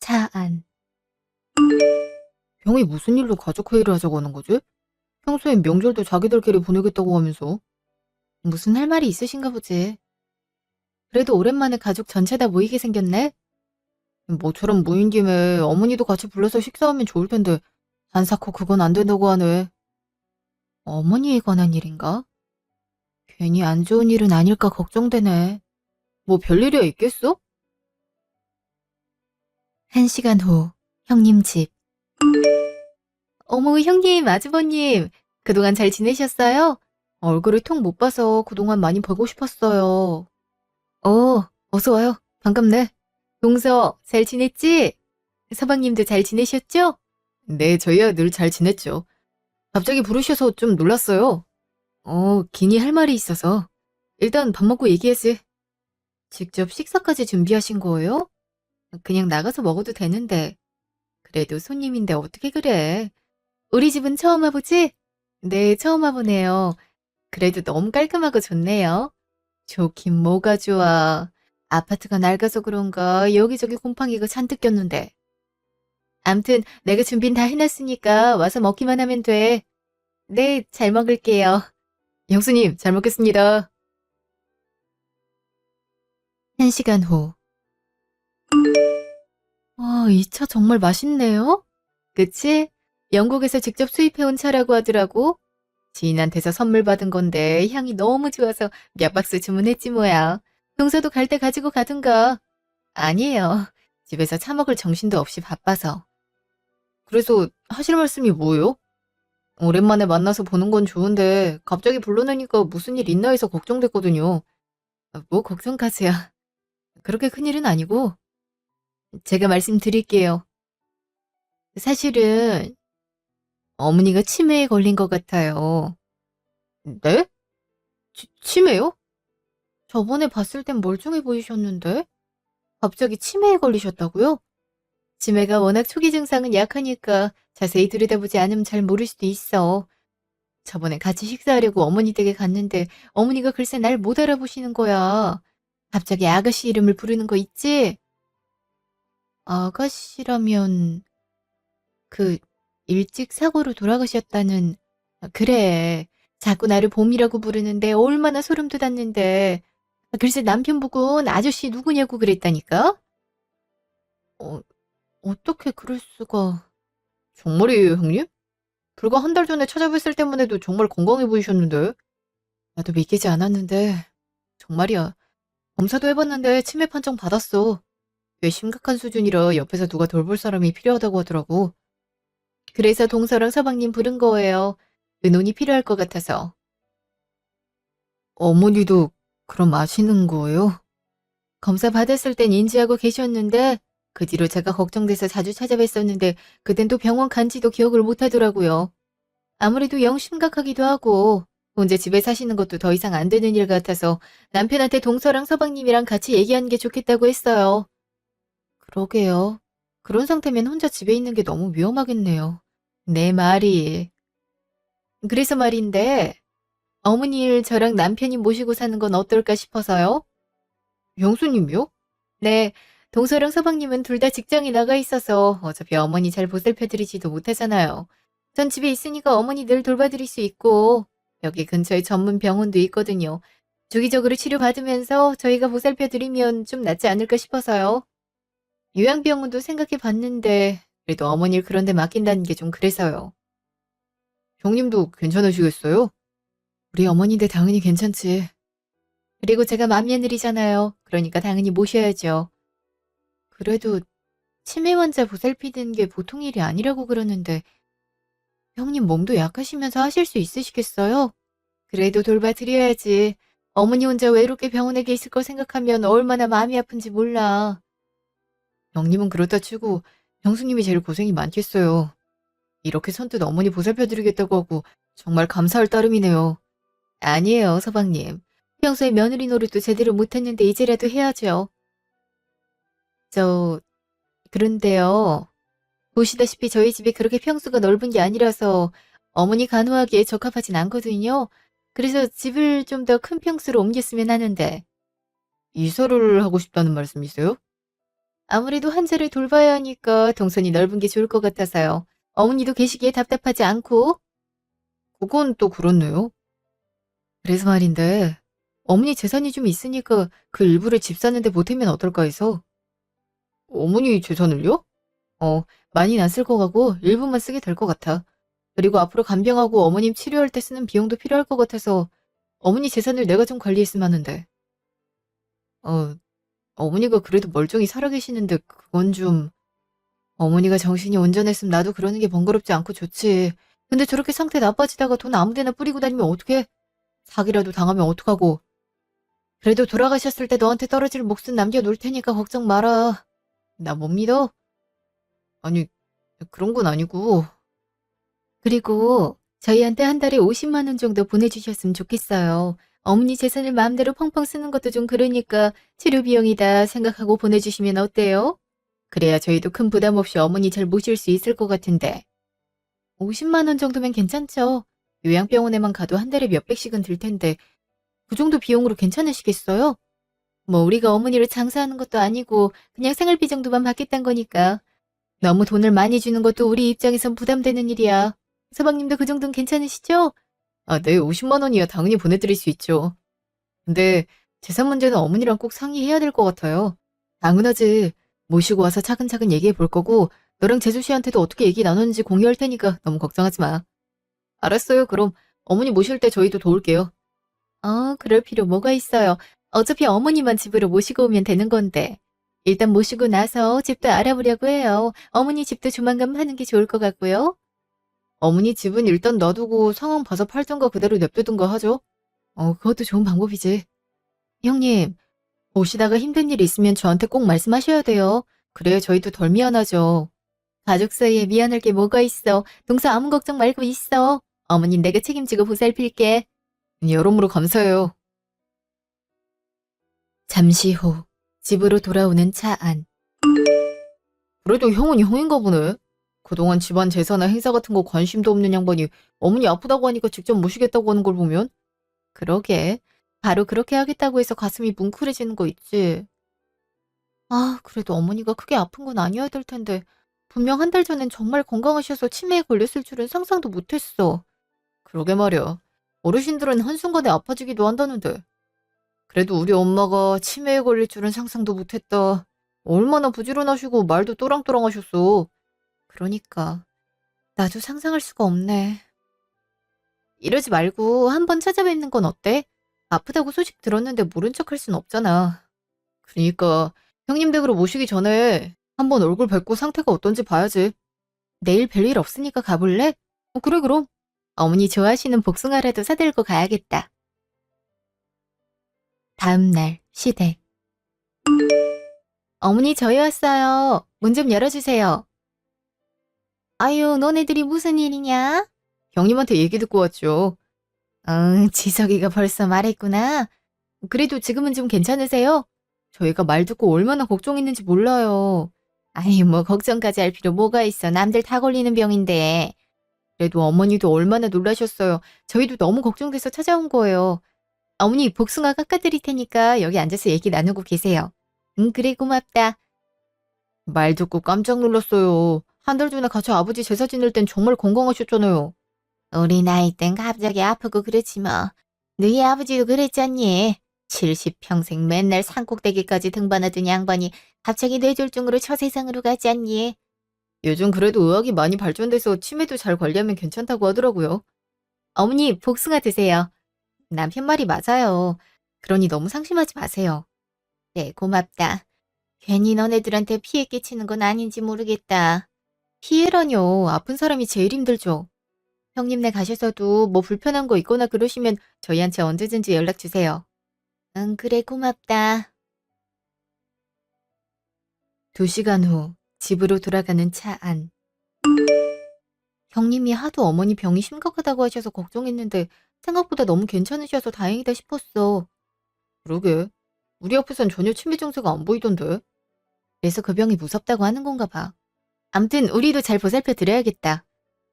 차 안. 형이 무슨 일로 가족회의를 하자고 하는 거지? 평소엔 명절도 자기들끼리 보내겠다고 하면서. 무슨 할 말이 있으신가 보지. 그래도 오랜만에 가족 전체 다 모이게 생겼네? 모처럼 모인 김에 어머니도 같이 불러서 식사하면 좋을 텐데 한사코 그건 안 된다고 하네. 어머니에 관한 일인가? 괜히 안 좋은 일은 아닐까 걱정되네. 뭐 별일이야 있겠어? 1시간 후, 형님 집. 어머, 형님, 아주버님. 그동안 잘 지내셨어요? 얼굴을 통 못 봐서 그동안 많이 보고 싶었어요. 어서 와요. 반갑네. 동서, 잘 지냈지? 서방님도 잘 지내셨죠? 네, 저희야 늘 잘 지냈죠. 갑자기 부르셔서 좀 놀랐어요. 긴히 할 말이 있어서. 일단 밥 먹고 얘기하지. 직접 식사까지 준비하신 거예요? 그냥 나가서 먹어도 되는데. 그래도 손님인데 어떻게 그래? 우리 집은 처음 와보지? 네, 처음 와보네요. 그래도 너무 깔끔하고 좋네요. 좋긴 뭐가 좋아. 아파트가 낡아서 그런가 여기저기 곰팡이가 잔뜩 꼈는데. 암튼 내가 준비는 다 해놨으니까 와서 먹기만 하면 돼. 네, 잘 먹을게요. 형수님, 잘 먹겠습니다. 1시간 후. 이 차 정말 맛있네요? 그치? 영국에서 직접 수입해온 차라고 하더라고. 지인한테서 선물 받은 건데 향이 너무 좋아서 몇 박스 주문했지 뭐야. 동서도 갈 때 가지고 가든가. 아니에요. 집에서 차 먹을 정신도 없이 바빠서. 그래서 하실 말씀이 뭐예요? 오랜만에 만나서 보는 건 좋은데 갑자기 불러내니까 무슨 일 있나 해서 걱정됐거든요. 뭐 걱정까지야. 그렇게 큰일은 아니고. 제가 말씀드릴게요. 사실은 어머니가 치매에 걸린 것 같아요. 네? 치매요? 저번에 봤을 땐 멀쩡해 보이셨는데? 갑자기 치매에 걸리셨다고요? 치매가 워낙 초기 증상은 약하니까 자세히 들여다보지 않으면 잘 모를 수도 있어. 저번에 같이 식사하려고 어머니 댁에 갔는데 어머니가 글쎄 날 못 알아보시는 거야. 갑자기 아가씨 이름을 부르는 거 있지? 아가씨라면 그 일찍 사고로 돌아가셨다는. 그래. 자꾸 나를 봄이라고 부르는데 얼마나 소름 돋았는데. 글쎄 남편분은 아저씨 누구냐고 그랬다니까? 어, 어떻게 그럴 수가. 정말이에요, 형님? 불과 한 달 전에 찾아뵀을 때만 해도 정말 건강해 보이셨는데. 나도 믿기지 않았는데 정말이야. 검사도 해봤는데 치매 판정 받았어. 꽤 심각한 수준이라 옆에서 누가 돌볼 사람이 필요하다고 하더라고. 그래서 동서랑 서방님 부른 거예요. 의논이 필요할 것 같아서. 어머니도 그럼 아시는 거예요? 검사 받았을 땐 인지하고 계셨는데 그 뒤로 제가 걱정돼서 자주 찾아뵀었는데 그땐 또 병원 간지도 기억을 못 하더라고요. 아무래도 영 심각하기도 하고 혼자 집에 사시는 것도 더 이상 안 되는 일 같아서 남편한테 동서랑 서방님이랑 같이 얘기하는 게 좋겠다고 했어요. 그러게요. 그런 상태면 혼자 집에 있는 게 너무 위험하겠네요. 내 말이. 그래서 말인데 어머니를 저랑 남편이 모시고 사는 건 어떨까 싶어서요. 형수님이요? 네, 동서랑 서방님은 둘 다 직장에 나가 있어서 어차피 어머니 잘 보살펴드리지도 못하잖아요. 전 집에 있으니까 어머니 늘 돌봐드릴 수 있고 여기 근처에 전문 병원도 있거든요. 주기적으로 치료받으면서 저희가 보살펴드리면 좀 낫지 않을까 싶어서요. 요양병원도 생각해 봤는데 그래도 어머니를 그런 데 맡긴다는 게 좀 그래서요. 형님도 괜찮으시겠어요? 우리 어머니인데 당연히 괜찮지. 그리고 제가 맏며느리잖아요. 그러니까 당연히 모셔야죠. 그래도 치매 환자 보살피는 게 보통 일이 아니라고 그러는데 형님 몸도 약하시면서 하실 수 있으시겠어요? 그래도 돌봐드려야지. 어머니 혼자 외롭게 병원에 계실 걸 생각하면 얼마나 마음이 아픈지 몰라. 형님은 그렇다 치고 형수님이 제일 고생이 많겠어요. 이렇게 선뜻 어머니 보살펴드리겠다고 하고 정말 감사할 따름이네요. 아니에요, 서방님. 평소에 며느리 노릇도 제대로 못했는데 이제라도 해야죠. 저, 그런데요. 보시다시피 저희 집이 그렇게 평수가 넓은 게 아니라서 어머니 간호하기에 적합하진 않거든요. 그래서 집을 좀 더 큰 평수로 옮겼으면 하는데. 이사를 하고 싶다는 말씀이세요? 아무래도 환자를 돌봐야 하니까 동선이 넓은 게 좋을 것 같아서요. 어머니도 계시기에 답답하지 않고. 그건 또 그렇네요. 그래서 말인데, 어머니 재산이 좀 있으니까 그 일부를 집 사는데 보태면 어떨까 해서. 어머니 재산을요? 어, 많이는 안 쓸 거 같고 일부만 쓰게 될 것 같아. 그리고 앞으로 간병하고 어머님 치료할 때 쓰는 비용도 필요할 것 같아서 어머니 재산을 내가 좀 관리했으면 하는데. 어, 어머니가 그래도 멀쩡히 살아계시는데 그건 좀... 어머니가 정신이 온전했으면 나도 그러는 게 번거롭지 않고 좋지. 근데 저렇게 상태 나빠지다가 돈 아무 데나 뿌리고 다니면 어떡해? 사기라도 당하면 어떡하고. 그래도 돌아가셨을 때 너한테 떨어질 몫은 남겨놓을 테니까 걱정 마라. 나 못 믿어? 아니, 그런 건 아니고. 그리고 저희한테 한 달에 50만 원 정도 보내주셨으면 좋겠어요. 어머니 재산을 마음대로 펑펑 쓰는 것도 좀 그러니까 치료 비용이다 생각하고 보내주시면 어때요? 그래야 저희도 큰 부담 없이 어머니 잘 모실 수 있을 것 같은데. 50만 원 정도면 괜찮죠? 요양병원에만 가도 한 달에 몇백씩은 들 텐데 그 정도 비용으로 괜찮으시겠어요? 뭐 우리가 어머니를 장사하는 것도 아니고 그냥 생활비 정도만 받겠다는 거니까. 너무 돈을 많이 주는 것도 우리 입장에선 부담되는 일이야. 서방님도 그 정도는 괜찮으시죠? 아, 네, 50만 원이야 당연히 보내드릴 수 있죠. 근데 재산 문제는 어머니랑 꼭 상의해야 될 것 같아요. 당연하지. 모시고 와서 차근차근 얘기해 볼 거고 너랑 재수 씨한테도 어떻게 얘기 나눴는지 공유할 테니까 너무 걱정하지 마. 알았어요. 그럼 어머니 모실 때 저희도 도울게요. 그럴 필요 뭐가 있어요. 어차피 어머니만 집으로 모시고 오면 되는 건데. 일단 모시고 나서 집도 알아보려고 해요. 어머니 집도 조만간 하는 게 좋을 것 같고요. 어머니 집은 일단 놔두고 상황 봐서 팔던가 그대로 냅두든가 하죠. 그것도 좋은 방법이지. 형님, 오시다가 힘든 일 있으면 저한테 꼭 말씀하셔야 돼요. 그래야 저희도 덜 미안하죠. 가족 사이에 미안할 게 뭐가 있어. 동서 아무 걱정 말고 있어. 어머님 내가 책임지고 보살필게. 여러모로 감사해요. 잠시 후 집으로 돌아오는 차 안. 그래도 형은 형인가 보네. 그동안 집안 제사나 행사 같은 거 관심도 없는 양반이 어머니 아프다고 하니까 직접 모시겠다고 하는 걸 보면 그러게. 바로 그렇게 하겠다고 해서 가슴이 뭉클해지는 거 있지. 그래도 어머니가 크게 아픈 건 아니어야 될 텐데. 분명 한 달 전엔 정말 건강하셔서 치매에 걸렸을 줄은 상상도 못했어. 그러게 말이야. 어르신들은 한순간에 아파지기도 한다는데. 그래도 우리 엄마가 치매에 걸릴 줄은 상상도 못했다. 얼마나 부지런하시고 말도 또랑또랑하셨어. 그러니까. 나도 상상할 수가 없네. 이러지 말고 한번 찾아뵙는 건 어때? 아프다고 소식 들었는데 모른 척 할 순 없잖아. 그러니까 형님 댁으로 모시기 전에 한번 얼굴 뵙고 상태가 어떤지 봐야지. 내일 별일 없으니까 가볼래? 그래 그럼. 어머니 좋아하시는 복숭아라도 사들고 가야겠다. 다음 날 시댁. 어머니 저희 왔어요. 문 좀 열어주세요. 아유 너네들이 무슨 일이냐? 형님한테 얘기 듣고 왔죠. 응 지석이가 벌써 말했구나. 그래도 지금은 좀 괜찮으세요? 저희가 말 듣고 얼마나 걱정했는지 몰라요. 아이 뭐 걱정까지 할 필요 뭐가 있어. 남들 다 걸리는 병인데. 그래도 어머니도 얼마나 놀라셨어요. 저희도 너무 걱정돼서 찾아온 거예요. 어머니 복숭아 깎아드릴 테니까 여기 앉아서 얘기 나누고 계세요. 응 그래 고맙다. 말 듣고 깜짝 놀랐어요. 한 달 전에 같이 아버지 제사 지낼 땐 정말 건강하셨잖아요. 우리 나이 땐 갑자기 아프고 그렇지 뭐. 너희 아버지도 그랬잖니. 70평생 맨날 산꼭대기까지 등반하던 양반이 갑자기 뇌졸중으로 저 세상으로 가지 않니? 요즘 그래도 의학이 많이 발전돼서 치매도 잘 관리하면 괜찮다고 하더라고요. 어머니 복숭아 드세요. 남편 말이 맞아요. 그러니 너무 상심하지 마세요. 네 고맙다. 괜히 너네들한테 피해 끼치는 건 아닌지 모르겠다. 피해라뇨. 아픈 사람이 제일 힘들죠. 형님네 가셔서도 뭐 불편한 거 있거나 그러시면 저희한테 언제든지 연락 주세요. 응, 그래, 고맙다. 2시간 후 집으로 돌아가는 차 안. 형님이 하도 어머니 병이 심각하다고 하셔서 걱정했는데 생각보다 너무 괜찮으셔서 다행이다 싶었어. 그러게. 우리 앞에선 전혀 치매 증세가 안 보이던데. 그래서 그 병이 무섭다고 하는 건가 봐. 암튼 우리도 잘 보살펴 드려야겠다.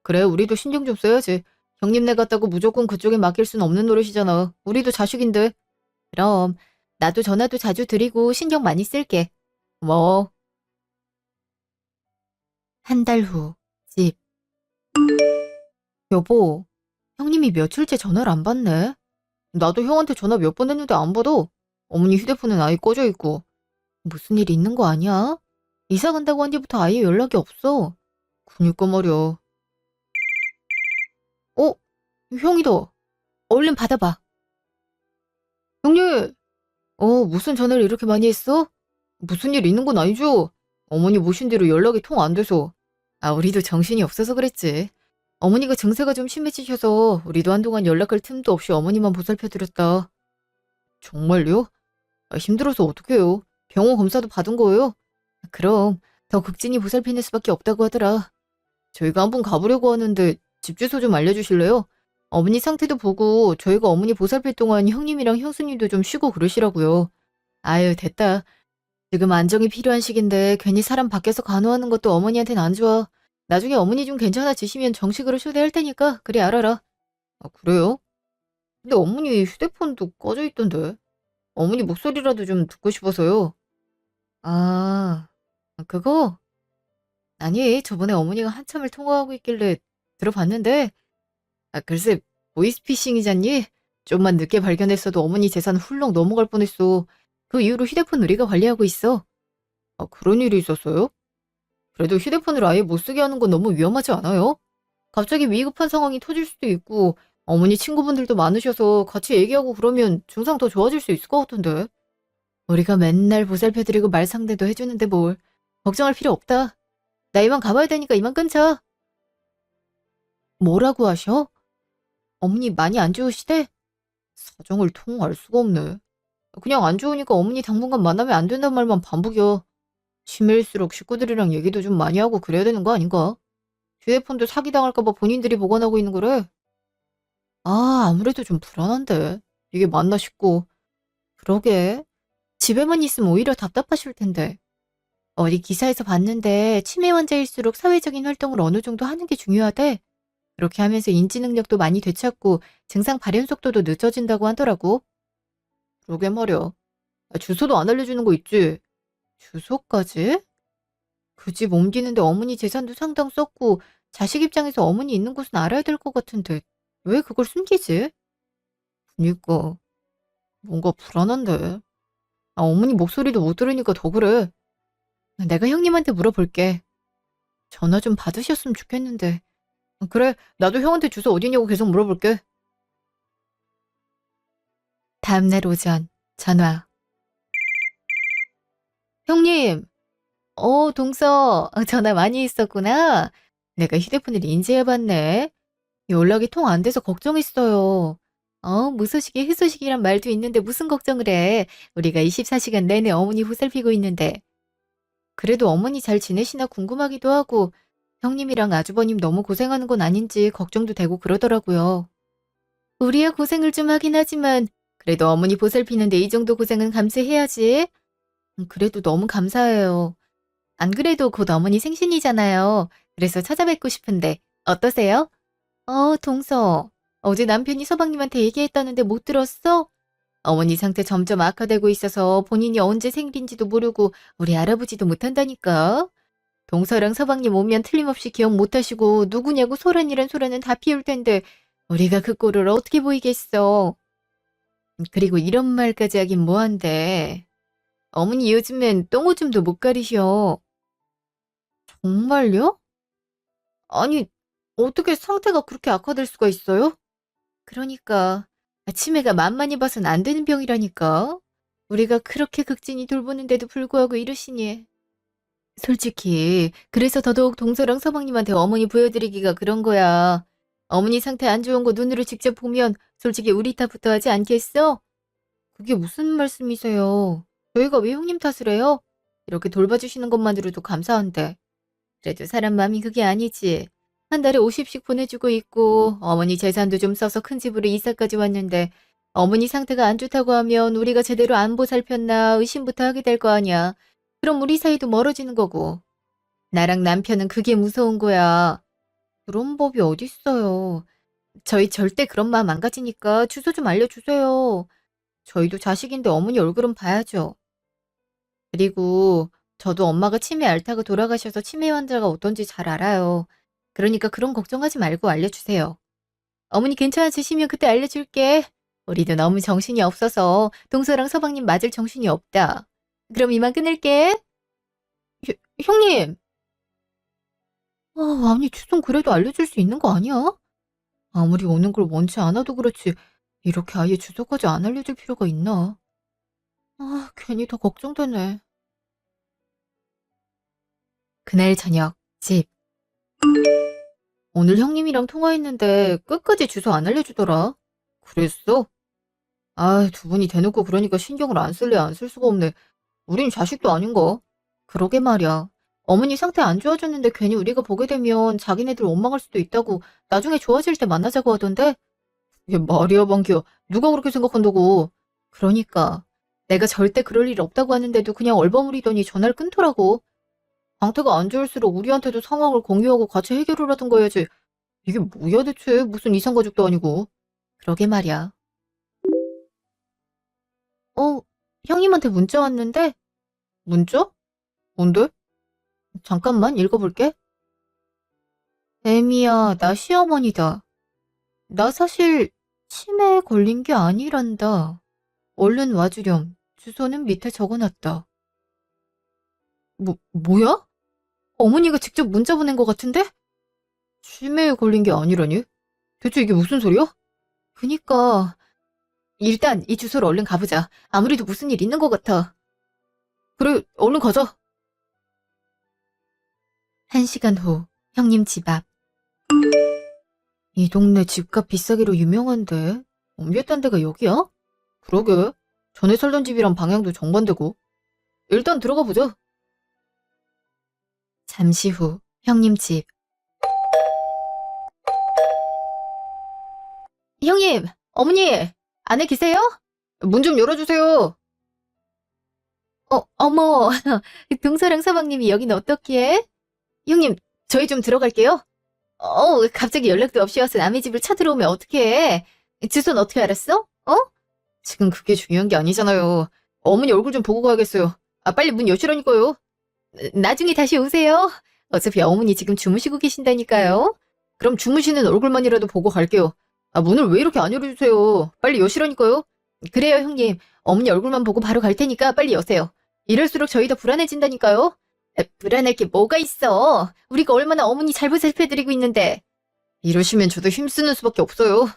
그래, 우리도 신경 좀 써야지. 형님네 같다고 무조건 그쪽에 맡길 순 없는 노릇이잖아. 우리도 자식인데. 그럼 나도 전화도 자주 드리고 신경 많이 쓸게. 고마워. 한 달 후, 집. 여보, 형님이 며칠째 전화를 안 받네. 나도 형한테 전화 몇 번 했는데 안 받아. 어머니 휴대폰은 아예 꺼져 있고. 무슨 일 있는 거 아니야? 이사 간다고 한 뒤부터 아예 연락이 없어. 그니까 말이야. 어? 형이다. 얼른 받아봐. 형님! 무슨 전화를 이렇게 많이 했어? 무슨 일 있는 건 아니죠? 어머니 모신 뒤로 연락이 통 안 돼서. 아, 우리도 정신이 없어서 그랬지. 어머니가 증세가 좀 심해지셔서 우리도 한동안 연락할 틈도 없이 어머니만 보살펴드렸다. 정말요? 아, 힘들어서 어떡해요? 병원 검사도 받은 거예요? 아, 그럼 더 극진히 보살피는 수밖에 없다고 하더라. 저희가 한번 가보려고 하는데 집 주소 좀 알려주실래요? 어머니 상태도 보고 저희가 어머니 보살필 동안 형님이랑 형수님도 좀 쉬고 그러시라고요. 아유, 됐다. 지금 안정이 필요한 시기인데 괜히 사람 밖에서 간호하는 것도 어머니한테는 안 좋아. 나중에 어머니 좀 괜찮아지시면 정식으로 초대할 테니까 그리 알아라. 아, 그래요? 근데 어머니 휴대폰도 꺼져 있던데. 어머니 목소리라도 좀 듣고 싶어서요. 아, 그거? 아니, 저번에 어머니가 한참을 통화하고 있길래 들어봤는데, 아, 글쎄, 보이스피싱이잖니? 좀만 늦게 발견했어도 어머니 재산 훌렁 넘어갈 뻔했어. 그 이후로 휴대폰 우리가 관리하고 있어. 아, 그런 일이 있었어요? 그래도 휴대폰을 아예 못 쓰게 하는 건 너무 위험하지 않아요? 갑자기 위급한 상황이 터질 수도 있고, 어머니 친구분들도 많으셔서 같이 얘기하고 그러면 증상 더 좋아질 수 있을 것 같은데. 우리가 맨날 보살펴드리고 말 상대도 해주는데 뭘. 걱정할 필요 없다. 나 이만 가봐야 되니까 이만 끊자. 뭐라고 하셔? 어머니 많이 안 좋으시대? 사정을 통 알 수가 없네. 그냥 안 좋으니까 어머니 당분간 만나면 안 된다는 말만 반복이야. 심해일수록 식구들이랑 얘기도 좀 많이 하고 그래야 되는 거 아닌가? 휴대폰도 사기당할까봐 본인들이 보관하고 있는 거래. 아, 아무래도 좀 불안한데. 이게 맞나 싶고. 그러게. 집에만 있으면 오히려 답답하실 텐데. 어디 기사에서 봤는데 치매 환자일수록 사회적인 활동을 어느 정도 하는 게 중요하대. 그렇게 하면서 인지 능력도 많이 되찾고 증상 발현 속도도 늦어진다고 하더라고. 그러게 말이야. 아, 주소도 안 알려주는 거 있지? 주소까지? 그 집 옮기는데 어머니 재산도 상당 썼고 자식 입장에서 어머니 있는 곳은 알아야 될 것 같은데 왜 그걸 숨기지? 그니까 뭔가 불안한데. 아, 어머니 목소리도 못 들으니까 더 그래. 내가 형님한테 물어볼게. 전화 좀 받으셨으면 좋겠는데. 그래, 나도 형한테 주소 어디냐고 계속 물어볼게. 다음날 오전, 전화. 형님, 동서, 전화 많이 했었구나. 내가 휴대폰을 인지해봤네. 연락이 통 안 돼서 걱정했어요. 무소식이 희소식이란 말도 있는데 무슨 걱정을 해. 우리가 24시간 내내 어머니 보살피고 있는데. 그래도 어머니 잘 지내시나 궁금하기도 하고, 형님이랑 아주버님 너무 고생하는 건 아닌지 걱정도 되고 그러더라고요. 우리야 고생을 좀 하긴 하지만, 그래도 어머니 보살피는데 이 정도 고생은 감수해야지. 그래도 너무 감사해요. 안 그래도 곧 어머니 생신이잖아요. 그래서 찾아뵙고 싶은데, 어떠세요? 동서. 어제 남편이 서방님한테 얘기했다는데 못 들었어? 어머니 상태 점점 악화되고 있어서 본인이 언제 생일인지도 모르고 우리 알아보지도 못한다니까. 동서랑 서방님 오면 틀림없이 기억 못하시고 누구냐고 소란이란 소란은 다 피울 텐데 우리가 그 꼴을 어떻게 보이겠어. 그리고 이런 말까지 하긴 뭐한데. 어머니 요즘엔 똥오줌도 못 가리셔. 정말요? 아니, 어떻게 상태가 그렇게 악화될 수가 있어요? 그러니까 치매가 만만히 봐선 안 되는 병이라니까. 우리가 그렇게 극진히 돌보는데도 불구하고 이러시니. 솔직히 그래서 더더욱 동서랑 서방님한테 어머니 보여드리기가 그런 거야. 어머니 상태 안 좋은 거 눈으로 직접 보면 솔직히 우리 탓부터 하지 않겠어? 그게 무슨 말씀이세요? 저희가 왜 형님 탓을 해요? 이렇게 돌봐주시는 것만으로도 감사한데. 그래도 사람 마음이 그게 아니지. 한 달에 50씩 보내주고 있고 어머니 재산도 좀 써서 큰 집으로 이사까지 왔는데 어머니 상태가 안 좋다고 하면 우리가 제대로 안 보살폈나 의심부터 하게 될 거 아니야. 그럼 우리 사이도 멀어지는 거고. 나랑 남편은 그게 무서운 거야. 그런 법이 어딨어요. 저희 절대 그런 마음 안 가지니까 주소 좀 알려주세요. 저희도 자식인데 어머니 얼굴은 봐야죠. 그리고 저도 엄마가 치매 앓다가 돌아가셔서 치매 환자가 어떤지 잘 알아요. 그러니까 그런 걱정하지 말고 알려주세요. 어머니 괜찮아지시면 그때 알려줄게. 우리도 너무 정신이 없어서 동서랑 서방님 맞을 정신이 없다. 그럼 이만 끊을게. 형님! 아니, 주소 그래도 알려줄 수 있는 거 아니야? 아무리 오는 걸 원치 않아도 그렇지, 이렇게 아예 주소까지 안 알려줄 필요가 있나? 괜히 더 걱정되네. 그날 저녁, 집. 오늘 형님이랑 통화했는데 끝까지 주소 안 알려주더라. 그랬어? 두 분이 대놓고 그러니까 신경을 안 쓸래 안 쓸 수가 없네. 우린 자식도 아닌가? 그러게 말이야. 어머니 상태 안 좋아졌는데 괜히 우리가 보게 되면 자기네들 원망할 수도 있다고 나중에 좋아질 때 만나자고 하던데? 이게 말이야, 방기야. 누가 그렇게 생각한다고. 그러니까. 내가 절대 그럴 일 없다고 하는데도 그냥 얼버무리더니 전화를 끊더라고. 상태가 안 좋을수록 우리한테도 상황을 공유하고 같이 해결을 하던가 해야지. 이게 뭐야 대체. 무슨 이상가족도 아니고. 그러게 말이야. 형님한테 문자 왔는데? 문자? 뭔데? 잠깐만 읽어볼게. 애미야, 나 시어머니다. 나 사실 치매에 걸린 게 아니란다. 얼른 와주렴. 주소는 밑에 적어놨다. 뭐야? 어머니가 직접 문자 보낸 것 같은데? 치매에 걸린 게 아니라니? 대체 이게 무슨 소리야? 그니까 일단 이 주소로 얼른 가보자. 아무래도 무슨 일 있는 것 같아. 그래, 얼른 가자. 1시간 후 형님 집 앞. 이 동네 집값 비싸기로 유명한데 옮겼단 데가 여기야? 그러게. 전에 살던 집이랑 방향도 정반대고. 일단 들어가 보자. 잠시 후 형님 집. 형님, 어머니, 안에 계세요? 문 좀 열어주세요. 어머, 동서랑 서방님이 여긴 어떻게? 형님, 저희 좀 들어갈게요. 갑자기 연락도 없이 와서 남의 집을 쳐들어오면 어떡해. 주소는 어떻게 알았어? 지금 그게 중요한 게 아니잖아요. 어머니 얼굴 좀 보고 가야겠어요. 빨리 문 여시라니까요. 나중에 다시 오세요. 어차피 어머니 지금 주무시고 계신다니까요. 그럼 주무시는 얼굴만이라도 보고 갈게요. 문을 왜 이렇게 안 열어주세요. 빨리 여시라니까요. 그래요, 형님. 어머니 얼굴만 보고 바로 갈 테니까 빨리 여세요. 이럴수록 저희 더 불안해진다니까요. 불안할 게 뭐가 있어. 우리가 얼마나 어머니 잘 보살펴드리고 있는데. 이러시면 저도 힘쓰는 수밖에 없어요.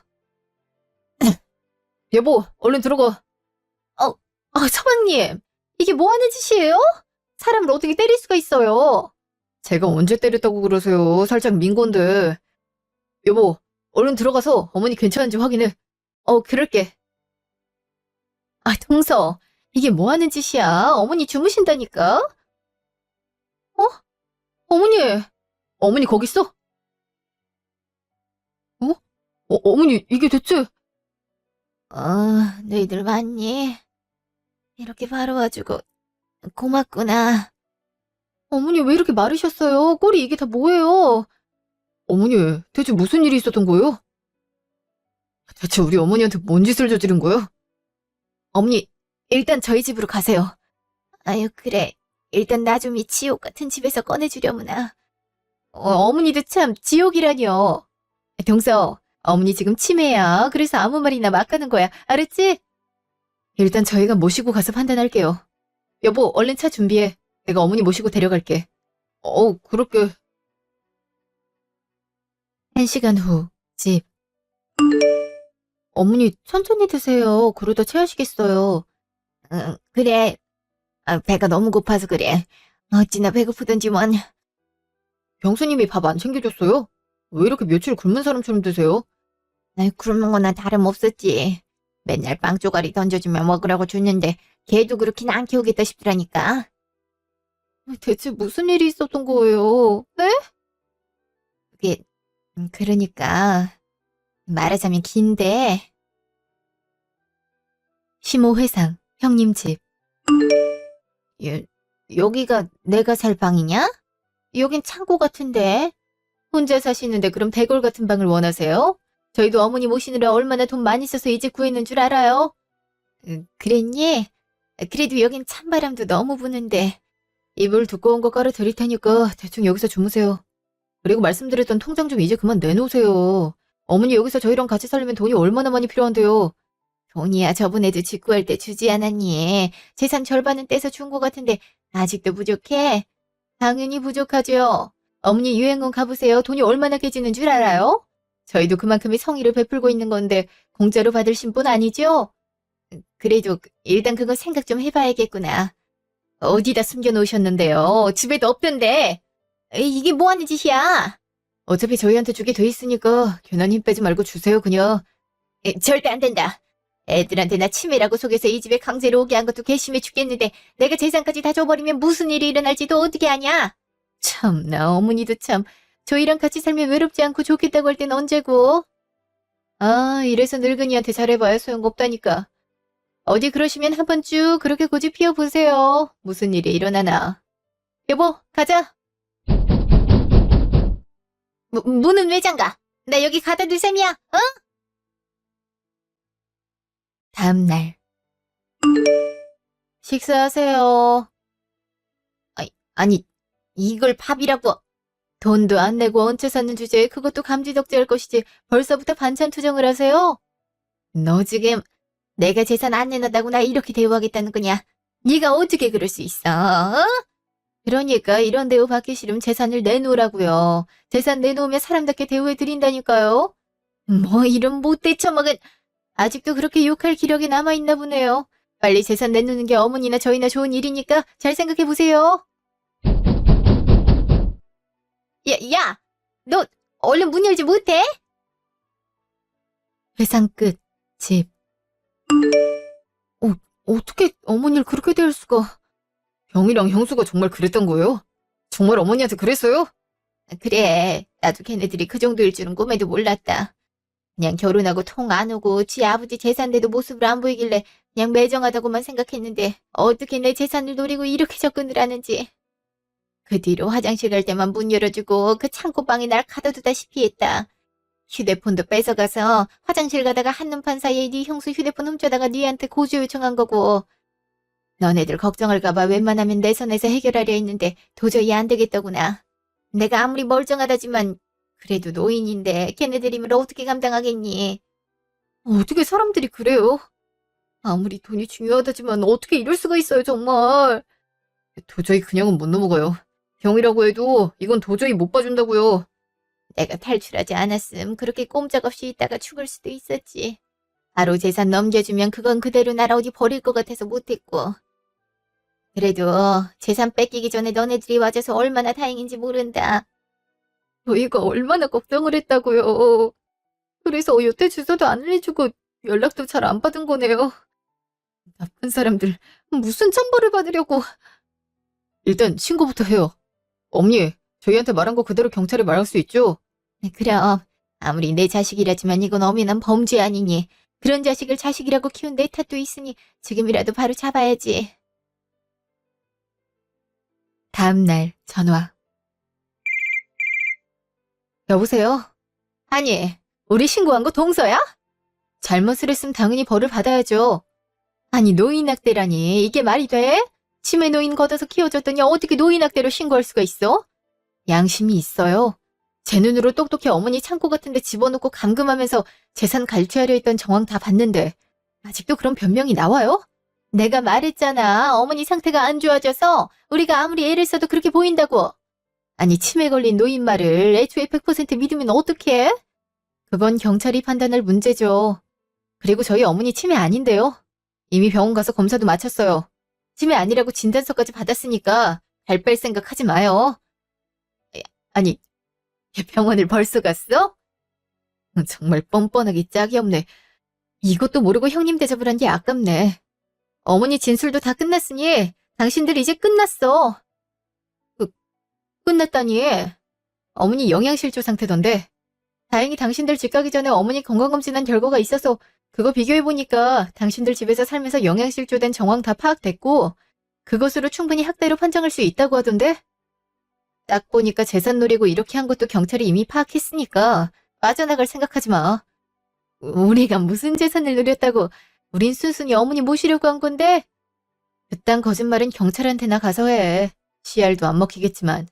여보, 얼른 들어가. 서방님. 이게 뭐 하는 짓이에요? 사람을 어떻게 때릴 수가 있어요? 제가 언제 때렸다고 그러세요. 살짝 민 건데. 여보, 얼른 들어가서 어머니 괜찮은지 확인해. 그럴게. 동서. 이게 뭐 하는 짓이야? 어머니 주무신다니까? 어? 어머니. 어머니 거기 있어? 어머니 이게 대체. 너희들 왔니? 이렇게 바로 와주고 고맙구나. 어머니 왜 이렇게 마르셨어요? 꼴이 이게 다 뭐예요? 어머니 대체 무슨 일이 있었던 거예요? 대체 우리 어머니한테 뭔 짓을 저지른 거예요? 어머니 일단 저희 집으로 가세요. 아유 그래. 일단 나 좀 이 지옥 같은 집에서 꺼내주려무나. 어머니도 참 지옥이라뇨. 동서, 어머니 지금 치매야. 그래서 아무 말이나 막 하는 거야. 알았지? 일단 저희가 모시고 가서 판단할게요. 여보, 얼른 차 준비해. 내가 어머니 모시고 데려갈게. 그렇게. 1시간 후, 집. 어머니, 천천히 드세요. 그러다 체하시겠어요. 그래. 배가 너무 고파서 그래. 어찌나 배고프던지 뭔. 병수님이 밥 안 챙겨줬어요? 왜 이렇게 며칠 굶은 사람처럼 드세요? 굶은 거나 다름없었지. 맨날 빵 쪼가리 던져주면 먹으라고 줬는데 걔도 그렇게는 안 키우겠다 싶더라니까. 대체 무슨 일이 있었던 거예요? 네? 그게 그러니까 말하자면 긴데. 시모 회상, 형님 집. 여기가 내가 살 방이냐? 여긴 창고 같은데. 혼자 사시는데 그럼 대골 같은 방을 원하세요? 저희도 어머니 모시느라 얼마나 돈 많이 써서 이 집 구했는 줄 알아요? 그랬니? 그래도 여긴 찬바람도 너무 부는데 이불 두꺼운 거 깔아 드릴 테니까 대충 여기서 주무세요. 그리고 말씀드렸던 통장 좀 이제 그만 내놓으세요. 어머니 여기서 저희랑 같이 살려면 돈이 얼마나 많이 필요한데요. 돈이야 저번에도 직구할 때 주지 않았니? 재산 절반은 떼서 준 것 같은데 아직도 부족해? 당연히 부족하죠. 어머니 유행원 가보세요. 돈이 얼마나 깨지는 줄 알아요? 저희도 그만큼의 성의를 베풀고 있는 건데 공짜로 받을 신분 아니죠? 그래도 일단 그건 생각 좀 해봐야겠구나. 어디다 숨겨놓으셨는데요? 집에도 없던데. 이게 뭐 하는 짓이야? 어차피 저희한테 주게 돼 있으니까 괜한 힘 빼지 말고 주세요 그냥. 절대 안 된다. 애들한테 나 치매라고 속여서 이 집에 강제로 오게 한 것도 괘씸해 죽겠는데 내가 재산까지 다 줘버리면 무슨 일이 일어날지도 어떻게 아냐? 참나 어머니도 참. 저희랑 같이 살면 외롭지 않고 좋겠다고 할 땐 언제고? 아, 이래서 늙은이한테 잘해봐야 소용없다니까. 어디 그러시면 한번 쭉 그렇게 고집 피워보세요. 무슨 일이 일어나나. 여보, 가자. 문은 왜 잠가? 나 여기 가다 둘 셈이야, 어? 다음날. 식사하세요. 아니, 이걸 밥이라고. 돈도 안 내고 얹혀 사는 주제에 그것도 감지덕지할 것이지 벌써부터 반찬 투정을 하세요? 너 지금 내가 재산 안 내놓다고 나 이렇게 대우하겠다는 거냐? 네가 어떻게 그럴 수 있어? 어? 그러니까 이런 대우 받기 싫으면 재산을 내놓으라고요. 재산 내놓으면 사람답게 대우해드린다니까요. 뭐 이런 못돼 처먹은. 아직도 그렇게 욕할 기력이 남아있나 보네요. 빨리 재산 내놓는 게 어머니나 저희나 좋은 일이니까 잘 생각해보세요. 야, 너 얼른 문 열지 못해? 회상 끝. 집. 어떻게 어머니를 그렇게 대할 수가. 형이랑 형수가 정말 그랬던 거예요? 정말 어머니한테 그랬어요? 그래, 나도 걔네들이 그 정도일 줄은 꿈에도 몰랐다. 그냥 결혼하고 통 안 오고 지 아버지 재산대도 모습을 안 보이길래 그냥 매정하다고만 생각했는데 어떻게 내 재산을 노리고 이렇게 접근을 하는지. 그 뒤로 화장실 갈 때만 문 열어주고 그 창고방에 날 가둬두다시피 했다. 휴대폰도 뺏어가서 화장실 가다가 한눈판 사이에 네 형수 휴대폰 훔쳐다가 네한테 고조 요청한 거고. 너네들 걱정할까봐 웬만하면 내 선에서 해결하려 했는데 도저히 안 되겠더구나. 내가 아무리 멀쩡하다지만 그래도 노인인데 걔네들이면 어떻게 감당하겠니? 어떻게 사람들이 그래요? 아무리 돈이 중요하다지만 어떻게 이럴 수가 있어요, 정말. 도저히 그냥은 못 넘어가요. 형이라고 해도 이건 도저히 못 봐준다고요. 내가 탈출하지 않았음 그렇게 꼼짝없이 있다가 죽을 수도 있었지. 바로 재산 넘겨주면 그건 그대로 날 어디 버릴 것 같아서 못했고. 그래도 재산 뺏기기 전에 너네들이 와줘서 얼마나 다행인지 모른다. 저희가 얼마나 걱정을 했다고요. 그래서 여태 주소도 안 알려주고 연락도 잘 안 받은 거네요. 나쁜 사람들, 무슨 천벌을 받으려고. 일단 신고부터 해요. 어머니, 저희한테 말한 거 그대로 경찰에 말할 수 있죠? 그럼 아무리 내 자식이라지만 이건 엄연한 범죄 아니니. 그런 자식을 자식이라고 키운 내 탓도 있으니 지금이라도 바로 잡아야지. 다음날 전화. 여보세요? 아니, 우리 신고한 거 동서야? 잘못을 했으면 당연히 벌을 받아야죠. 아니, 노인학대라니 이게 말이 돼? 치매 노인 걷어서 키워줬더니 어떻게 노인학대로 신고할 수가 있어? 양심이 있어요. 제 눈으로 똑똑히 어머니 창고 같은 데 집어넣고 감금하면서 재산 갈취하려 했던 정황 다 봤는데 아직도 그런 변명이 나와요? 내가 말했잖아. 어머니 상태가 안 좋아져서 우리가 아무리 애를 써도 그렇게 보인다고. 아니, 치매 걸린 노인 말을 애초에 100% 믿으면 어떡해? 그건 경찰이 판단할 문제죠. 그리고 저희 어머니 치매 아닌데요. 이미 병원 가서 검사도 마쳤어요. 치매 아니라고 진단서까지 받았으니까 발 뺄 생각 하지 마요. 아니, 병원을 벌써 갔어? 정말 뻔뻔하기 짝이 없네. 이것도 모르고 형님 대접을 한 게 아깝네. 어머니 진술도 다 끝났으니 당신들 이제 끝났어. 끝났다니. 어머니 영양실조 상태던데. 다행히 당신들 집 가기 전에 어머니 건강검진한 결과가 있어서 그거 비교해보니까 당신들 집에서 살면서 영양실조된 정황 다 파악됐고 그것으로 충분히 학대로 판정할 수 있다고 하던데. 딱 보니까 재산 노리고 이렇게 한 것도 경찰이 이미 파악했으니까 빠져나갈 생각하지 마. 우리가 무슨 재산을 노렸다고. 우린 순순히 어머니 모시려고 한 건데. 그딴 거짓말은 경찰한테나 가서 해. 씨알도 안 먹히겠지만.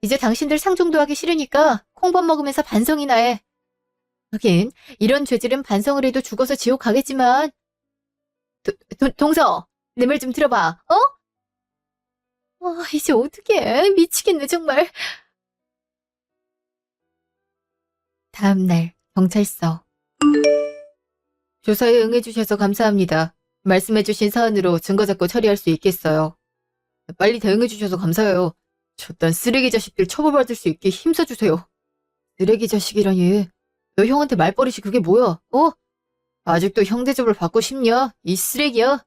이제 당신들 상종도 하기 싫으니까 콩밥 먹으면서 반성이나 해. 하긴 이런 죄질은 반성을 해도 죽어서 지옥 가겠지만. 동서, 내 말 좀 들어봐. 어? 이제 어떡해. 미치겠네 정말. 다음날 경찰서. 조사에 응해주셔서 감사합니다. 말씀해주신 사안으로 증거 잡고 처리할 수 있겠어요. 빨리 대응해주셔서 감사해요. 저딴 쓰레기 자식들 처벌받을 수 있게 힘써주세요. 쓰레기 자식이라니. 너 형한테 말버릇이 그게 뭐야? 어? 아직도 형 대접을 받고 싶냐? 이 쓰레기야?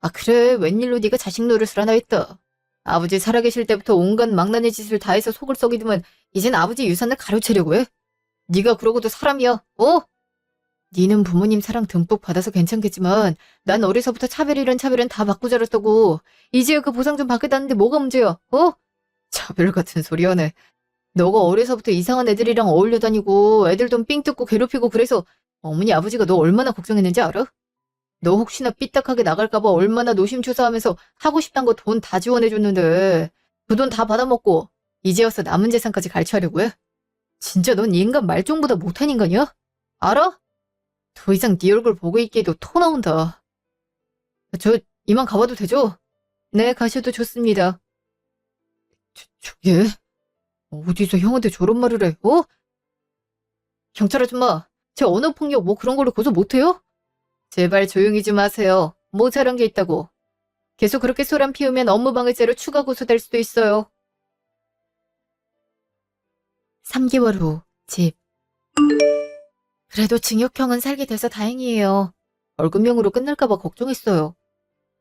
아 그래, 웬일로 네가 자식 노릇을 하나 했다. 아버지 살아계실 때부터 온갖 망나니 짓을 다 해서 속을 썩이더만 이젠 아버지 유산을 가로채려고 해? 네가 그러고도 사람이야, 어? 니는 부모님 사랑 듬뿍 받아서 괜찮겠지만 난 어려서부터 차별이란 차별은 다 받고 자랐다고. 이제야 그 보상 좀 받겠다는데 뭐가 문제야, 어? 차별 같은 소리 하네. 너가 어려서부터 이상한 애들이랑 어울려 다니고 애들 돈 삥 뜯고 괴롭히고 그래서 어머니 아버지가 너 얼마나 걱정했는지 알아? 너 혹시나 삐딱하게 나갈까봐 얼마나 노심초사하면서 하고 싶단 거 돈 다 지원해줬는데 그 돈 다 받아먹고 이제 와서 남은 재산까지 갈취하려고 해? 진짜 넌 인간 말종보다 못한 인간이야? 알아? 더 이상 네 얼굴 보고 있기에도 토 나온다. 저 이만 가봐도 되죠? 네, 가셔도 좋습니다. 저게 어디서 형한테 저런 말을 해? 어? 경찰 아줌마, 제 언어폭력 뭐 그런 걸로 고소 못해요? 제발 조용히 좀 하세요. 뭐 잘한 게 있다고. 계속 그렇게 소란 피우면 업무방해죄로 추가 고소될 수도 있어요. 3개월 후 집. 그래도 징역형은 살게 돼서 다행이에요. 벌금형으로 끝날까봐 걱정했어요.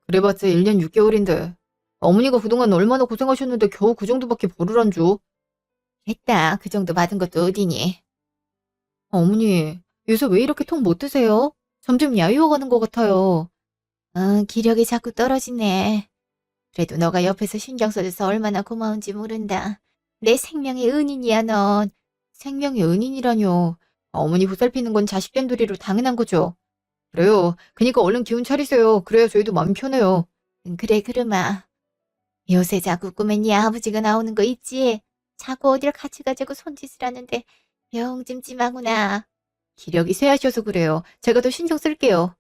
그래봤자 1년 6개월인데 어머니가 그동안 얼마나 고생하셨는데 겨우 그 정도밖에 벌을 안 줘. 됐다. 그 정도 받은 것도 어디니. 어머니, 요새 왜 이렇게 통 못 드세요? 점점 야유어가는 것 같아요. 기력이 자꾸 떨어지네. 그래도 너가 옆에서 신경 써줘서 얼마나 고마운지 모른다. 내 생명의 은인이야, 넌. 생명의 은인이라뇨. 어머니 보살피는 건 자식된 도리로 당연한 거죠. 그래요. 그니까 얼른 기운 차리세요. 그래야 저희도 마음 편해요. 그래, 그러마. 요새 자꾸 꿈에 네 아버지가 나오는 거 있지? 자꾸 어딜 같이 가자고 손짓을 하는데 영 찜찜하구나. 기력이 쇠하셔서 그래요. 제가 더 신경 쓸게요.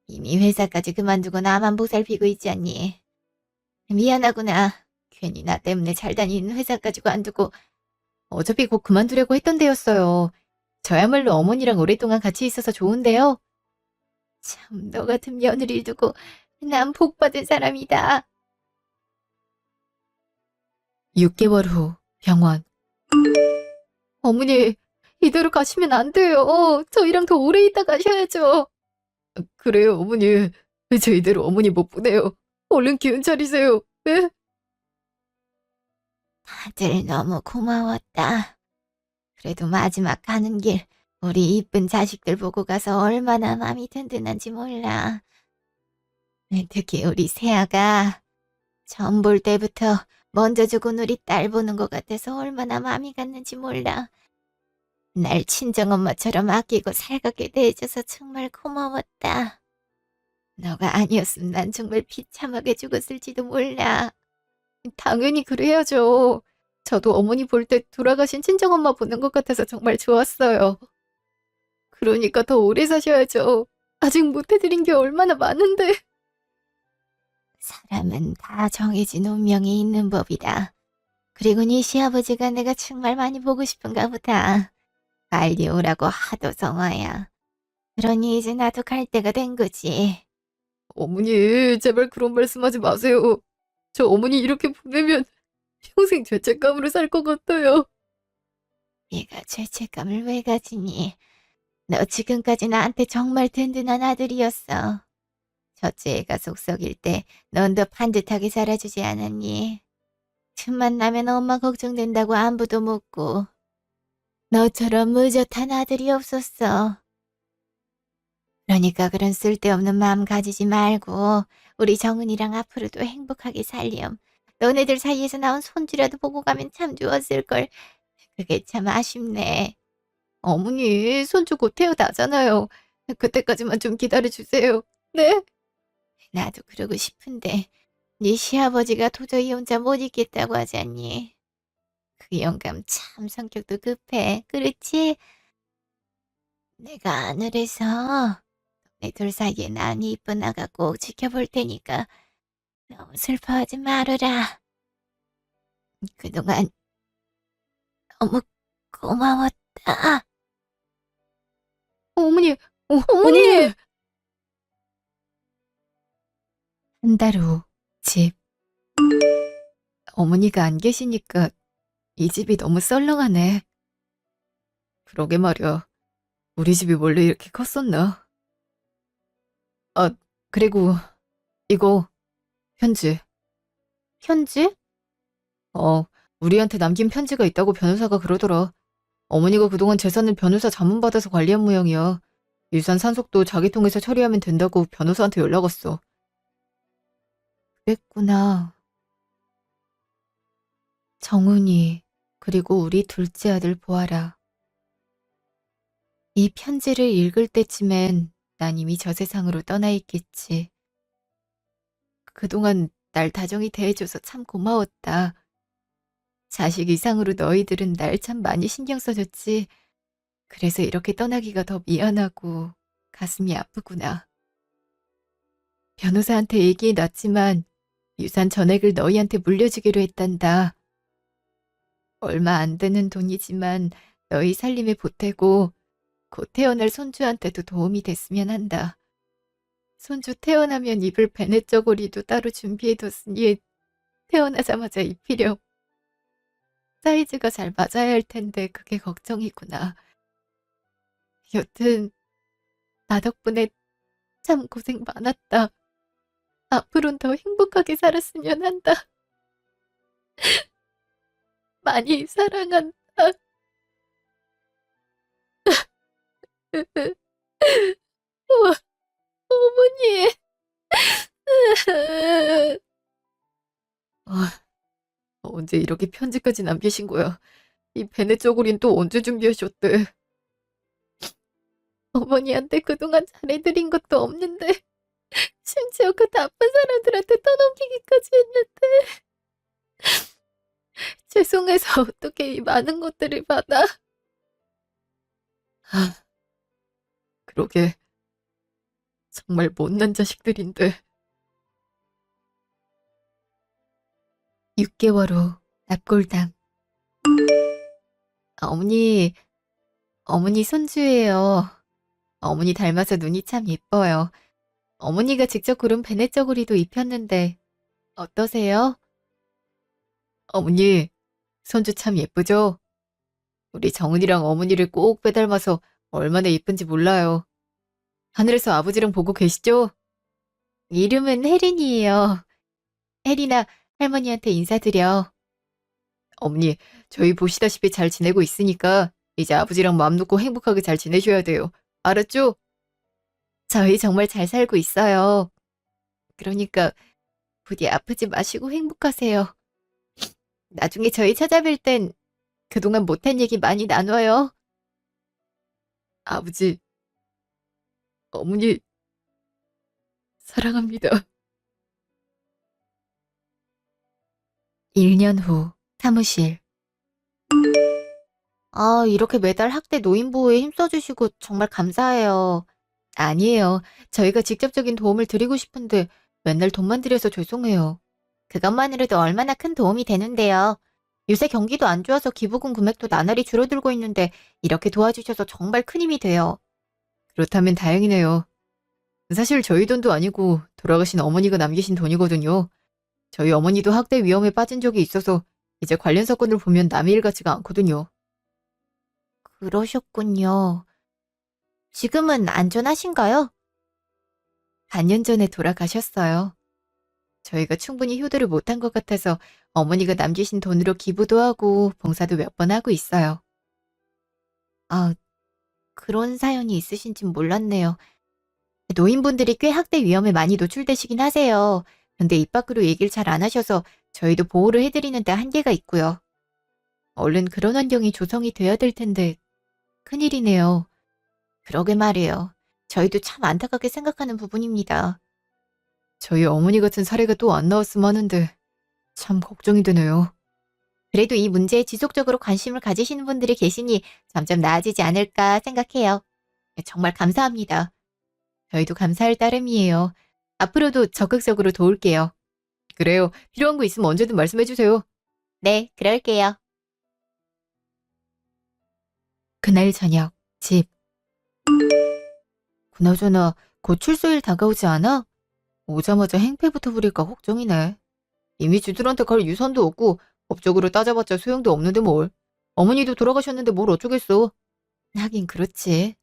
이미 회사까지 그만두고 나만 보살피고 있지 않니? 미안하구나. 괜히 나 때문에 잘 다니는 회사까지 관두고. 어차피 곧 그만두려고 했던 데였어요. 저야말로 어머니랑 오랫동안 같이 있어서 좋은데요. 참, 너 같은 며느리를 두고 난 복받은 사람이다. 6개월 후 병원. 어머니, 이대로 가시면 안 돼요. 저희랑 더 오래 있다 가셔야죠. 그래요, 어머니. 저 이대로 어머니 못 보내요. 얼른 기운 차리세요. 네? 다들 너무 고마웠다. 그래도 마지막 가는 길 우리 이쁜 자식들 보고 가서 얼마나 마음이 든든한지 몰라. 특히 우리 세아가 전 볼 때부터 먼저 죽은 우리 딸 보는 것 같아서 얼마나 마음이 갔는지 몰라. 날 친정엄마처럼 아끼고 살갑게 대해줘서 정말 고마웠다. 너가 아니었으면 난 정말 비참하게 죽었을지도 몰라. 당연히 그래야죠. 저도 어머니 볼 때 돌아가신 친정엄마 보는 것 같아서 정말 좋았어요. 그러니까 더 오래 사셔야죠. 아직 못해드린 게 얼마나 많은데. 사람은 다 정해진 운명이 있는 법이다. 그리고 네 시아버지가 내가 정말 많이 보고 싶은가 보다. 빨리 오라고 하도 성화야. 그러니 이제 나도 갈 때가 된 거지. 어머니, 제발 그런 말씀하지 마세요. 저 어머니 이렇게 보내면 평생 죄책감으로 살 것 같아요. 네가 죄책감을 왜 가지니? 너 지금까지 나한테 정말 든든한 아들이었어. 첫째 애가 속 썩일 때 넌 더 반듯하게 자라주지 않았니? 틈만 나면 엄마 걱정된다고 안부도 묻고. 너처럼 무젓한 아들이 없었어. 그러니까 그런 쓸데없는 마음 가지지 말고 우리 정은이랑 앞으로도 행복하게 살렴. 너네들 사이에서 나온 손주라도 보고 가면 참 좋았을걸. 그게 참 아쉽네. 어머니, 손주 곧 태어나잖아요. 그때까지만 좀 기다려주세요. 네? 나도 그러고 싶은데 네 시아버지가 도저히 혼자 못 있겠다고 하지 않니? 그 영감 참 성격도 급해. 그렇지? 내가 아늘에서 내 둘 사이에 난이 이쁜 아가 꼭 지켜볼 테니까 너무 슬퍼하지 말으라. 그동안 너무 고마웠다. 어머니, 어머니! 어머니! 한 달 후, 집. 어머니가 안 계시니까 이 집이 너무 썰렁하네. 그러게 말이야. 우리 집이 원래 이렇게 컸었나? 아, 그리고 이거 편지. 편지? 우리한테 남긴 편지가 있다고 변호사가 그러더라. 어머니가 그동안 재산을 변호사 자문받아서 관리한 모양이야. 유산 상속도 자기 통해서 처리하면 된다고 변호사한테 연락 왔어. 그랬구나. 정훈이, 그리고 우리 둘째 아들 보아라. 이 편지를 읽을 때쯤엔 난 이미 저 세상으로 떠나 있겠지. 그동안 날 다정히 대해줘서 참 고마웠다. 자식 이상으로 너희들은 날 참 많이 신경 써줬지. 그래서 이렇게 떠나기가 더 미안하고 가슴이 아프구나. 변호사한테 얘기해 놨지만 유산 전액을 너희한테 물려주기로 했단다. 얼마 안 되는 돈이지만 너희 살림에 보태고 곧 태어날 손주한테도 도움이 됐으면 한다. 손주 태어나면 입을 베네 저고리도 따로 준비해뒀으니 태어나자마자 입히렴. 사이즈가 잘 맞아야 할 텐데 그게 걱정이구나. 여튼 나 덕분에 참 고생 많았다. 앞으론 더 행복하게 살았으면 한다. 많이 사랑한다. 어, 어머니. 아, 언제 이렇게 편지까지 남기신 거야? 이 베네 쪼고린 또 언제 준비하셨대? 어머니한테 그동안 잘해드린 것도 없는데 심지어 그 나쁜 사람들한테 떠넘기기까지 했는데 죄송해서 어떻게 이 많은 것들을 받아. 아, 그러게. 정말 못난 자식들인데. 6개월 후 납골당. 어머니, 어머니 손주예요. 어머니 닮아서 눈이 참 예뻐요. 어머니가 직접 고른 베네저고리도 입혔는데 어떠세요? 어머니, 손주 참 예쁘죠? 우리 정은이랑 어머니를 꼭 빼닮아서 얼마나 예쁜지 몰라요. 하늘에서 아버지랑 보고 계시죠? 이름은 혜린이에요. 혜린아, 할머니한테 인사드려. 어머니, 저희 보시다시피 잘 지내고 있으니까 이제 아버지랑 마음 놓고 행복하게 잘 지내셔야 돼요. 알았죠? 저희 정말 잘 살고 있어요. 그러니까 부디 아프지 마시고 행복하세요. 나중에 저희 찾아뵐 땐 그동안 못한 얘기 많이 나눠요. 아버지, 어머니, 사랑합니다. 1년 후 사무실. 이렇게 매달 학대 노인 보호에 힘써주시고 정말 감사해요. 아니에요. 저희가 직접적인 도움을 드리고 싶은데 맨날 돈만 들여서 죄송해요. 그것만으로도 얼마나 큰 도움이 되는데요. 요새 경기도 안 좋아서 기부금 금액도 나날이 줄어들고 있는데 이렇게 도와주셔서 정말 큰 힘이 돼요. 그렇다면 다행이네요. 사실 저희 돈도 아니고 돌아가신 어머니가 남기신 돈이거든요. 저희 어머니도 학대 위험에 빠진 적이 있어서 이제 관련 사건을 보면 남의 일 같지가 않거든요. 그러셨군요. 지금은 안전하신가요? 4년 전에 돌아가셨어요. 저희가 충분히 효도를 못한 것 같아서 어머니가 남기신 돈으로 기부도 하고 봉사도 몇 번 하고 있어요. 아, 그런 사연이 있으신진 몰랐네요. 노인분들이 꽤 학대 위험에 많이 노출되시긴 하세요. 근데 입 밖으로 얘기를 잘 안 하셔서 저희도 보호를 해드리는데 한계가 있고요. 얼른 그런 환경이 조성이 돼야 될 텐데 큰일이네요. 그러게 말이에요. 저희도 참 안타깝게 생각하는 부분입니다. 저희 어머니 같은 사례가 또 안 나왔으면 하는데 참 걱정이 되네요. 그래도 이 문제에 지속적으로 관심을 가지시는 분들이 계시니 점점 나아지지 않을까 생각해요. 정말 감사합니다. 저희도 감사할 따름이에요. 앞으로도 적극적으로 도울게요. 그래요. 필요한 거 있으면 언제든 말씀해주세요. 네, 그럴게요. 그날 저녁, 집. 그나저나 곧 출소일 다가오지 않아? 오자마자 행패부터 부릴까 걱정이네. 이미 쥐들한테 갈 유산도 없고 법적으로 따져봤자 소용도 없는데 뭘. 어머니도 돌아가셨는데 뭘 어쩌겠어. 하긴 그렇지.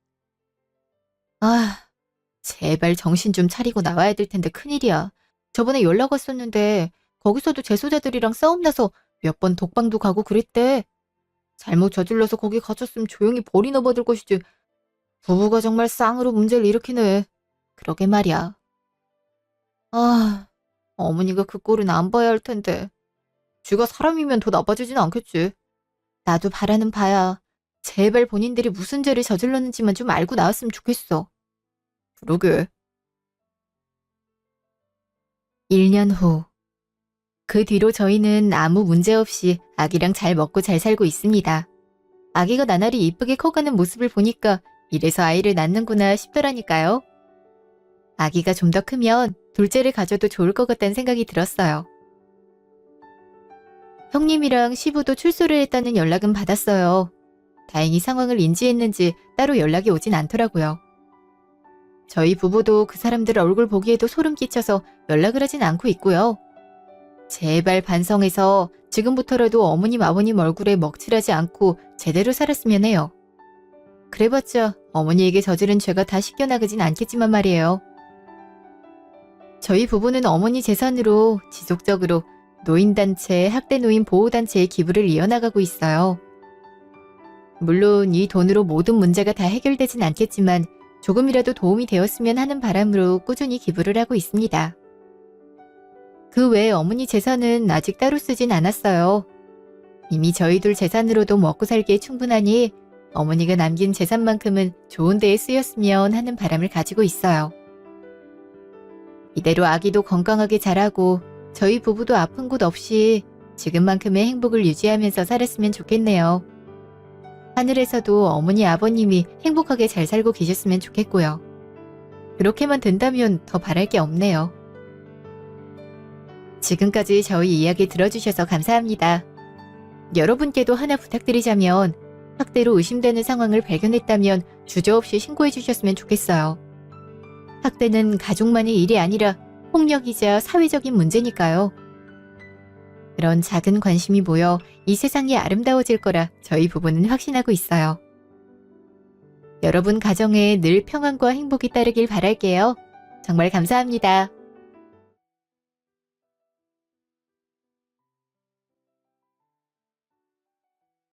아, 제발 정신 좀 차리고 나와야 될 텐데 큰일이야. 저번에 연락 왔었는데 거기서도 재소자들이랑 싸움 나서 몇 번 독방도 가고 그랬대. 잘못 저질러서 거기 갇혔으면 조용히 벌이나 받을 것이지. 부부가 정말 쌍으로 문제를 일으키네. 그러게 말이야. 아, 어머니가 그 꼴은 안 봐야 할 텐데. 쥐가 사람이면 더 나빠지진 않겠지. 나도 바라는 바야. 제발 본인들이 무슨 죄를 저질렀는지만 좀 알고 나왔으면 좋겠어. 그러게. 1년 후. 그 뒤로 저희는 아무 문제 없이 아기랑 잘 먹고 잘 살고 있습니다. 아기가 나날이 이쁘게 커가는 모습을 보니까 이래서 아이를 낳는구나 싶더라니까요. 아기가 좀 더 크면 둘째를 가져도 좋을 것 같다는 생각이 들었어요. 형님이랑 시부도 출소를 했다는 연락은 받았어요. 다행히 상황을 인지했는지 따로 연락이 오진 않더라고요. 저희 부부도 그 사람들 얼굴 보기에도 소름 끼쳐서 연락을 하진 않고 있고요. 제발 반성해서 지금부터라도 어머님 아버님 얼굴에 먹칠하지 않고 제대로 살았으면 해요. 그래봤자 어머니에게 저지른 죄가 다 씻겨나가진 않겠지만 말이에요. 저희 부부는 어머니 재산으로 지속적으로 노인단체, 학대노인 보호단체에 기부를 이어나가고 있어요. 물론 이 돈으로 모든 문제가 다 해결되진 않겠지만 조금이라도 도움이 되었으면 하는 바람으로 꾸준히 기부를 하고 있습니다. 그 외에 어머니 재산은 아직 따로 쓰진 않았어요. 이미 저희 둘 재산으로도 먹고 살기에 충분하니 어머니가 남긴 재산만큼은 좋은 데에 쓰였으면 하는 바람을 가지고 있어요. 이대로 아기도 건강하게 자라고 저희 부부도 아픈 곳 없이 지금만큼의 행복을 유지하면서 살았으면 좋겠네요. 하늘에서도 어머니 아버님이 행복하게 잘 살고 계셨으면 좋겠고요. 그렇게만 된다면 더 바랄 게 없네요. 지금까지 저희 이야기 들어주셔서 감사합니다. 여러분께도 하나 부탁드리자면 학대로 의심되는 상황을 발견했다면 주저없이 신고해 주셨으면 좋겠어요. 학대는 가족만의 일이 아니라 폭력이자 사회적인 문제니까요. 그런 작은 관심이 모여 이 세상이 아름다워질 거라 저희 부부는 확신하고 있어요. 여러분 가정에 늘 평안과 행복이 따르길 바랄게요. 정말 감사합니다.